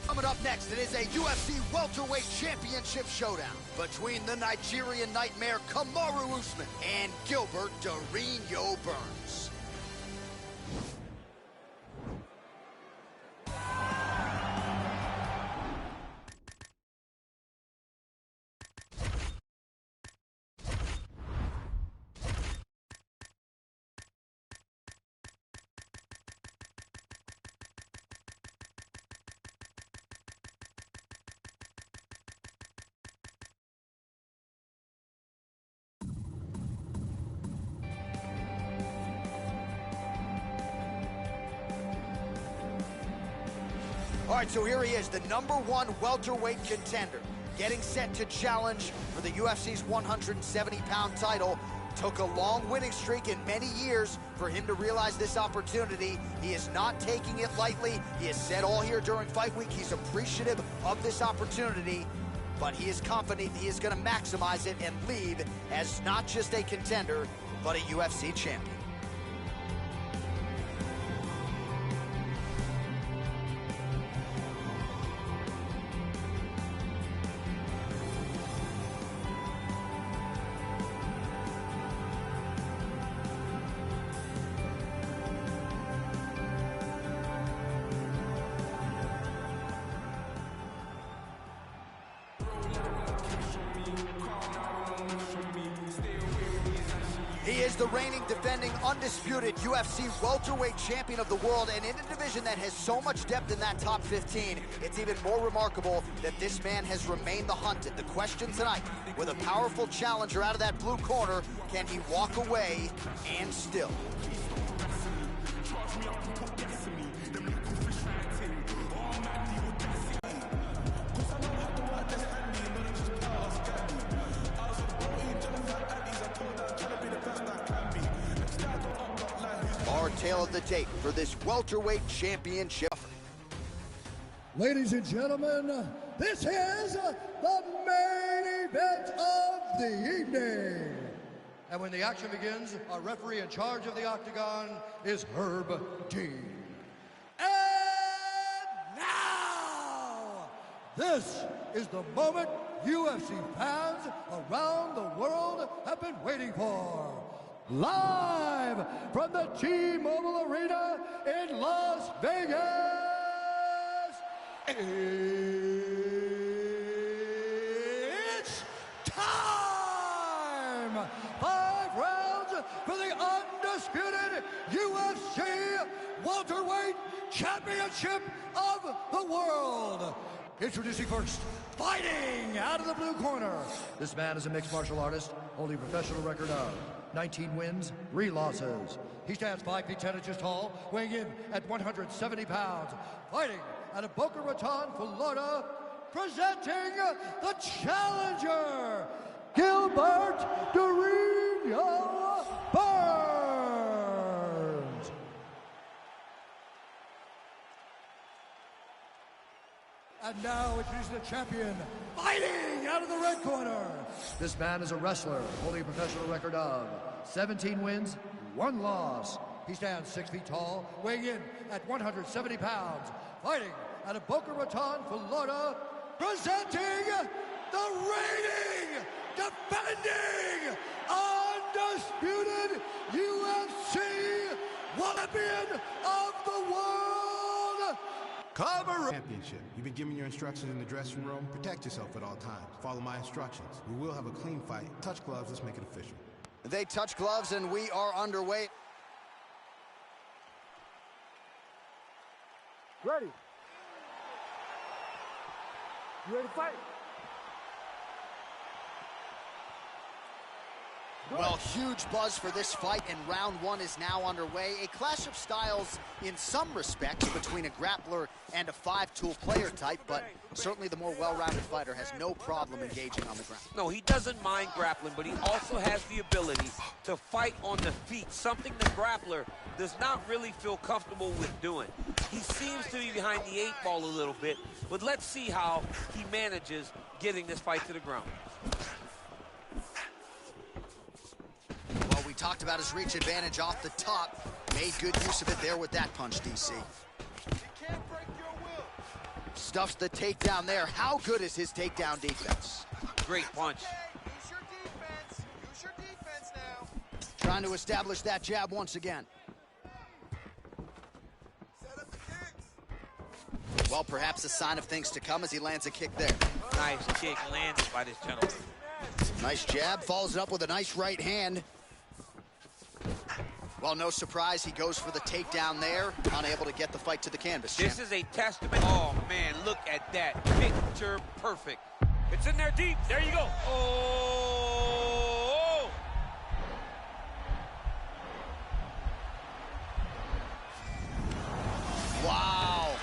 Coming up next, it is a UFC welterweight championship showdown between the Nigerian Nightmare Kamaru Usman and Gilbert Durinho Burns. All right, so here he is, the #1 welterweight contender, getting set to challenge for the UFC's 170-pound title. Took a long winning streak in many years for him to realize this opportunity. He is not taking it lightly. He has said all here during fight week he's appreciative of this opportunity, but he is confident he is going to maximize it and leave as not just a contender, but a UFC champion. He is the reigning, defending, undisputed UFC welterweight champion of the world, and in a division that has so much depth in that top 15, it's even more remarkable that this man has remained the hunted. The question tonight, with a powerful challenger out of that blue corner, can he walk away and still? Our tale of the tape for this welterweight championship. Ladies and gentlemen, this is the main event of the evening. And when the action begins, our referee in charge of the octagon is Herb Dean. And now, this is the moment UFC fans around the world have been waiting for. Live from the T-Mobile Arena in Las Vegas, it's time! 5 rounds for the undisputed UFC welterweight championship of the world. Introducing first, fighting out of the blue corner. This man is a mixed martial artist, holding a professional record of 19 wins, 3 losses. He stands 5 feet 10 inches tall, weighing in at 170 pounds. Fighting out of Boca Raton, Florida, presenting the challenger, Gilbert Durinho Burns. And now introducing the champion, fighting out of the red corner. This man is a wrestler, holding a professional record of 17 wins, 1 loss. He stands 6 feet tall, weighing in at 170 pounds. Fighting out of Boca Raton, Florida, presenting the reigning, defending, undisputed UFC champion of the world, Kamaru. Championship. You've been given your instructions in the dressing room. Protect yourself at all times. Follow my instructions. We will have a clean fight. Touch gloves. Let's make it official. They touch gloves, and we are underway. Ready. You ready to fight? Well, huge buzz for this fight, and round one is now underway. A clash of styles in some respects between a grappler and a five-tool player type, but certainly the more well-rounded fighter has no problem engaging on the ground. No, he doesn't mind grappling, but he also has the ability to fight on the feet, something the grappler does not really feel comfortable with doing. He seems to be behind the eight ball a little bit, but let's see how he manages getting this fight to the ground. Well, we talked about his reach advantage off the top. Made good use of it there with that punch, DC. Stuffs the takedown there. How good is his takedown defense? Great punch. Use your defense. Use your defense now. Trying to establish that jab once again. Set up the kicks. Well, perhaps a sign of things to come as he lands a kick there. Nice kick landed by this gentleman. Nice jab, follows it up with a nice right hand. Well, no surprise, he goes for the takedown there, unable to get the fight to the canvas. This is a testament. Oh, man, look at that. Picture perfect. It's in there deep. There you go. Oh! Wow.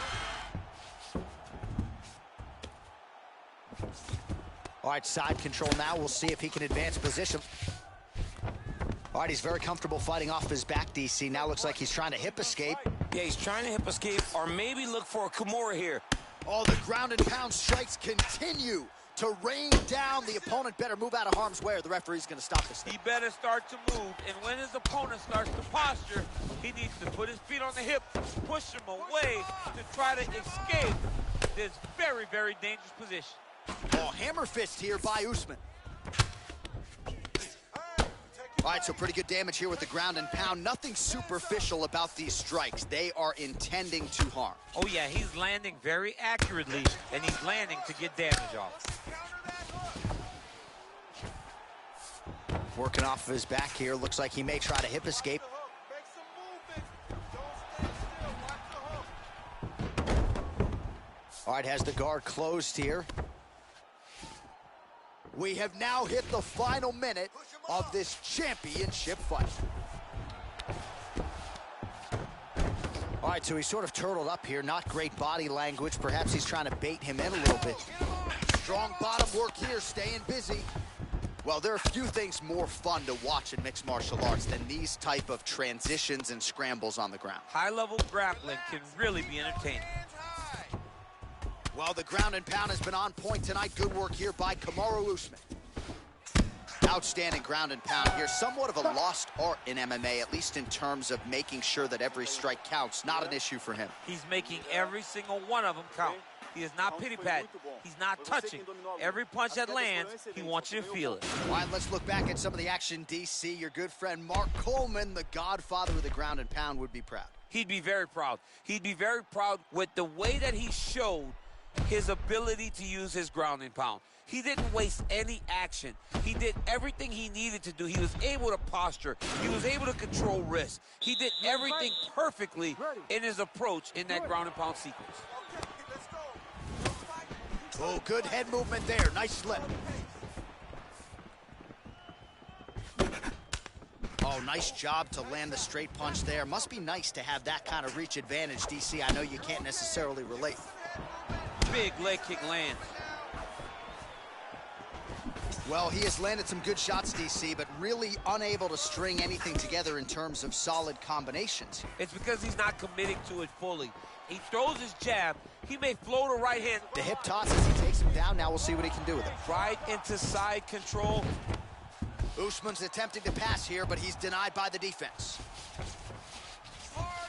All right, side control now. We'll see if he can advance position. All right, he's very comfortable fighting off his back, DC. Now looks like he's trying to hip escape. Yeah, he's trying to hip escape or maybe look for a Kimura here. Oh, the ground and pound strikes continue to rain down. The opponent better move out of harm's way or the referee's going to stop this thing. He better start to move, and when his opponent starts to posture, he needs to put his feet on the hip, push him away to try to escape this very, very dangerous position. Oh, hammer fist here by Usman. All right, so pretty good damage here with the ground and pound. Nothing superficial about these strikes. They are intending to harm. Oh, yeah, he's landing very accurately, and he's landing to get damage off. Working off of his back here. Looks like he may try to hip escape. Make some movement. Don't stand still. Watch the hook. All right, has the guard closed here. We have now hit the final minute of this championship fight. All right, so he's sort of turtled up here. Not great body language. Perhaps he's trying to bait him in a little bit. Strong bottom work here, staying busy. Well, there are few things more fun to watch in mixed martial arts than these type of transitions and scrambles on the ground. High-level grappling can really be entertaining. Well, the ground and pound has been on point tonight. Good work here by Kamaru Usman. Outstanding ground and pound here. Somewhat of a lost art in MMA, at least in terms of making sure that every strike counts. Not an issue for him. He's making every single one of them count. He is not pity-patting. He's not touching. Every punch that lands, he wants you to feel it. All right, let's look back at some of the action, DC. Your good friend Mark Coleman, the godfather of the ground and pound, would be proud. He'd be very proud. He'd be very proud with the way that he showed his ability to use his ground and pound. He didn't waste any action. He did everything he needed to do. He was able to posture. He was able to control wrist. He did everything perfectly in his approach in that ground and pound sequence. Oh, good head movement there. Nice slip. Oh, nice job to land the straight punch there. Must be nice to have that kind of reach advantage, DC. I know you can't necessarily relate. Big leg kick lands. Well, he has landed some good shots, DC, but really unable to string anything together in terms of solid combinations. It's because he's not committing to it fully. He throws his jab. He may float a right hand. The hip toss as he takes him down. Now we'll see what he can do with it. Right into side control. Usman's attempting to pass here, but he's denied by the defense.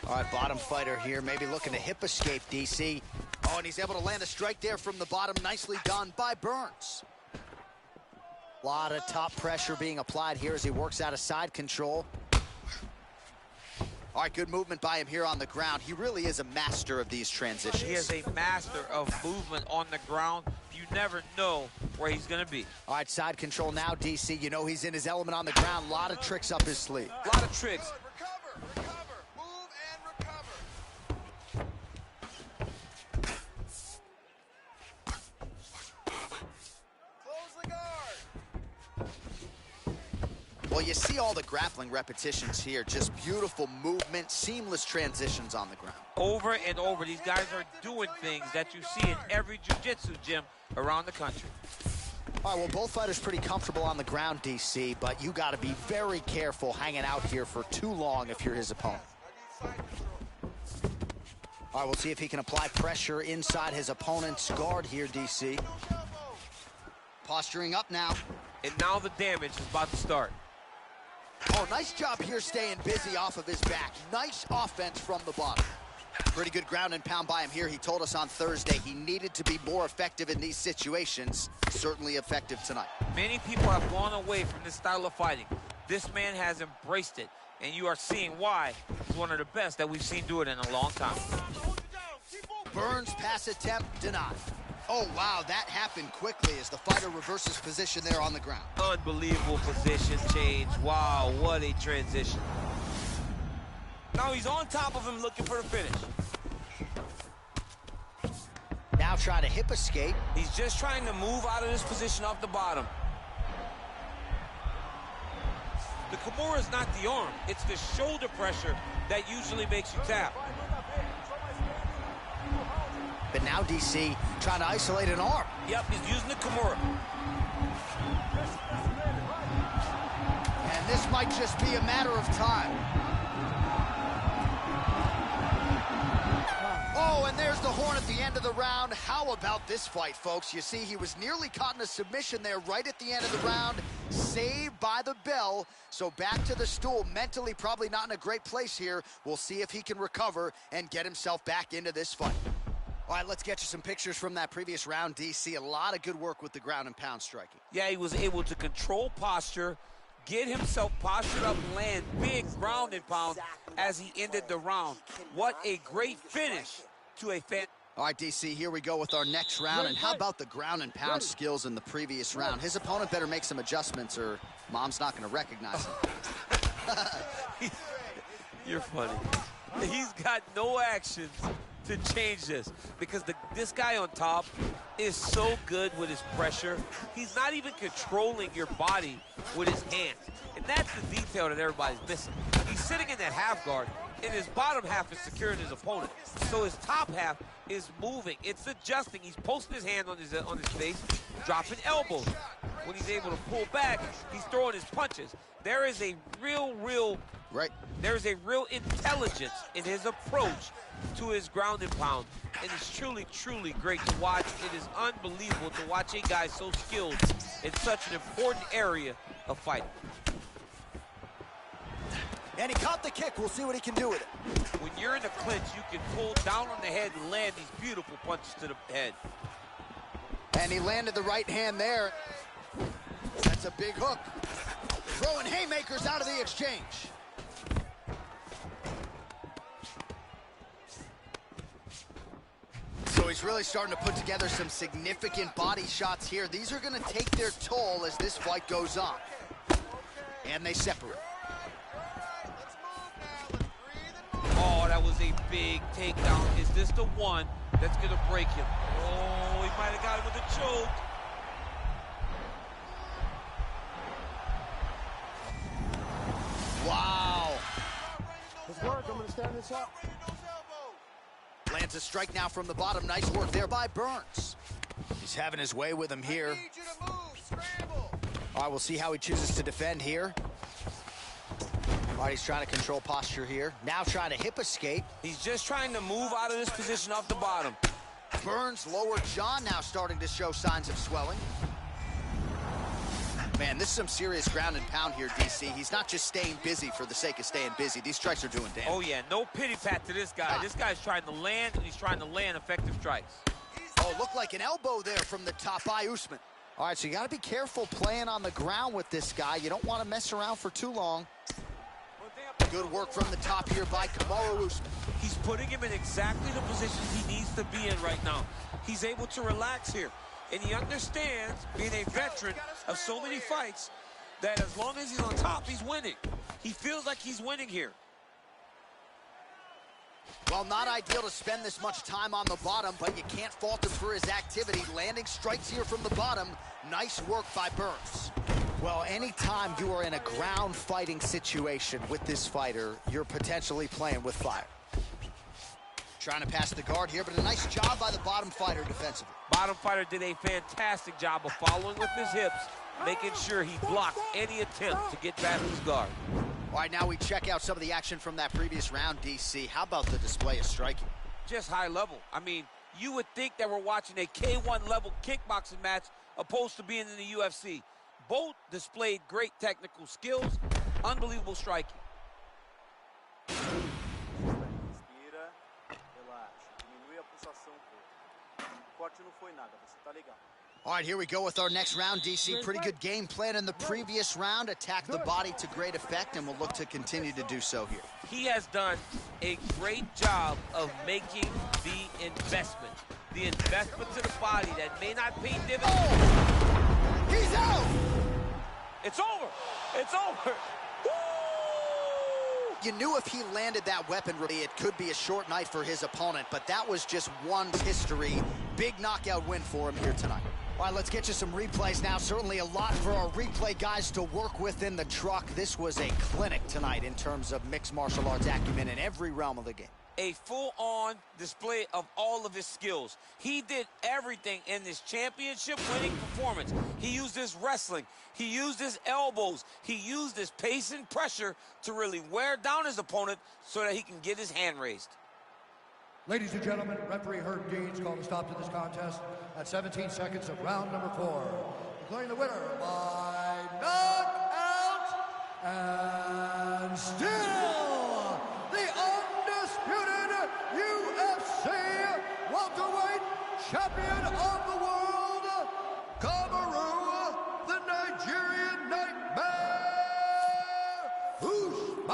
All right, bottom fighter here, maybe looking to hip escape, DC. Oh, and he's able to land a strike there from the bottom. Nicely done by Burns. A lot of top pressure being applied here as he works out of side control. All right, good movement by him here on the ground. He really is a master of these transitions. He is a master of movement on the ground. You never know where he's going to be. All right, side control now, DC. You know he's in his element on the ground. A lot of tricks up his sleeve. A lot of tricks. Recover. Move and recover. Close the guard. Well, you see all the grappling repetitions here. Just beautiful movement, seamless transitions on the ground. Over and over, these guys are doing things that you see in every jiu-jitsu gym around the country. All right, well, both fighters pretty comfortable on the ground, DC, but you got to be very careful hanging out here for too long if you're his opponent. All right, we'll see if he can apply pressure inside his opponent's guard here, DC. Posturing up now. And now the damage is about to start. Oh, nice job here staying busy off of his back. Nice offense from the bottom. Pretty good ground and pound by him here. He told us on Thursday he needed to be more effective in these situations. Certainly effective tonight. Many people have gone away from this style of fighting. This man has embraced it, and you are seeing why he's one of the best that we've seen do it in a long time. Burns' pass attempt denied. Oh, wow, that happened quickly as the fighter reverses position there on the ground. Unbelievable position change. Wow, what a transition. Now he's on top of him looking for the finish. Now trying to hip escape. He's just trying to move out of this position off the bottom. The Kimura is not the arm. It's the shoulder pressure that usually makes you tap. But now DC trying to isolate an arm. Yep, he's using the Kimura. And this might just be a matter of time. Oh, and there's the horn at the end of the round. How about this fight, folks? You see, he was nearly caught in a submission there right at the end of the round. Saved by the bell. So back to the stool. Mentally probably not in a great place here. We'll see if he can recover and get himself back into this fight. All right, let's get you some pictures from that previous round, DC. A lot of good work with the ground and pound striking. Yeah, he was able to control posture, get himself postured up, land big ground and pound as he ended the round. What a great finish to a fan. All right, DC, here we go with our next round. And how about the ground and pound skills in the previous round? His opponent better make some adjustments or Mom's not going to recognize him. You're funny. He's got no actions to change this because this guy on top is so good with his pressure. He's not even controlling your body with his hands. And that's the detail that everybody's missing. He's sitting in that half guard, and his bottom half is securing his opponent. So his top half is moving. It's adjusting. He's posting his hand on his face, dropping elbows. When he's able to pull back, he's throwing his punches. There is a There's a real intelligence in his approach to his ground and pound. And it's truly, truly great to watch. It is unbelievable to watch a guy so skilled in such an important area of fighting. And he caught the kick. We'll see what he can do with it. When you're in the clinch, you can pull down on the head and land these beautiful punches to the head. And he landed the right hand there. That's a big hook. Throwing haymakers out of the exchange. So he's really starting to put together some significant body shots here. These are going to take their toll as this fight goes on. And they separate. Oh, that was a big takedown. Is this the one that's going to break him? Oh, he might have got him with a choke. Wow. Let's work. I'm going to stand this up. Lands a strike now from the bottom. Nice work there by Burns. He's having his way with him here. Need you to move. Scramble. All right, we'll see how he chooses to defend here. All right, he's trying to control posture here. Now trying to hip escape. He's just trying to move out of this position off the bottom. Burns' lower jaw now starting to show signs of swelling. Man, this is some serious ground and pound here, DC. He's not just staying busy for the sake of staying busy. These strikes are doing damage. Oh, yeah, no pity pat to this guy. This guy's trying to land, and he's trying to land effective strikes. Oh, looked like an elbow there from the top by Usman. All right, so you got to be careful playing on the ground with this guy. You don't want to mess around for too long. Good work from the top here by Kamaru Usman. He's putting him in exactly the position he needs to be in right now. He's able to relax here. And he understands, being a veteran of so many fights, that as long as he's on top, he's winning. He feels like he's winning here. Well, not ideal to spend this much time on the bottom, but you can't fault him for his activity. Landing strikes here from the bottom. Nice work by Burns. Well, anytime you are in a ground fighting situation with this fighter, you're potentially playing with fire. Trying to pass the guard here, but a nice job by the bottom fighter defensively. Bottom fighter did a fantastic job of following with his hips, making sure he blocked any attempt to get back his guard. All right, now we check out some of the action from that previous round, DC. How about the display of striking? Just high level. I mean, you would think that we're watching a K1 level kickboxing match opposed to being in the UFC. Both displayed great technical skills, unbelievable striking. Respira, relaxa, diminui a pulsação um pouco. O corte não foi nada, você tá legal. All right, here we go with our next round, DC. Pretty good game plan in the previous round. Attacked the body to great effect, and will look to continue to do so here. He has done a great job of making the investment. The investment to the body that may not pay dividends. Oh! He's out! It's over. It's over. Woo! You knew if he landed that weapon, it could be a short night for his opponent, but that was just one history. Big knockout win for him here tonight. All right, let's get you some replays now. Certainly a lot for our replay guys to work with in the truck. This was a clinic tonight in terms of mixed martial arts acumen in every realm of the game. A full-on display of all of his skills. He did everything in this championship-winning performance. He used his wrestling. He used his elbows. He used his pace and pressure to really wear down his opponent so that he can get his hand raised. Ladies and gentlemen, referee Herb Deans called a stop to this contest at 17 seconds of round number 4. Declaring the winner by knockout and still the undisputed UFC welterweight champion of the world, Kamaru, the Nigerian Nightmare, Usman.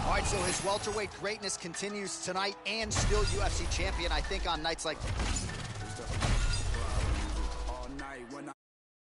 All right, so his welterweight greatness continues tonight, and still UFC champion. I think on nights like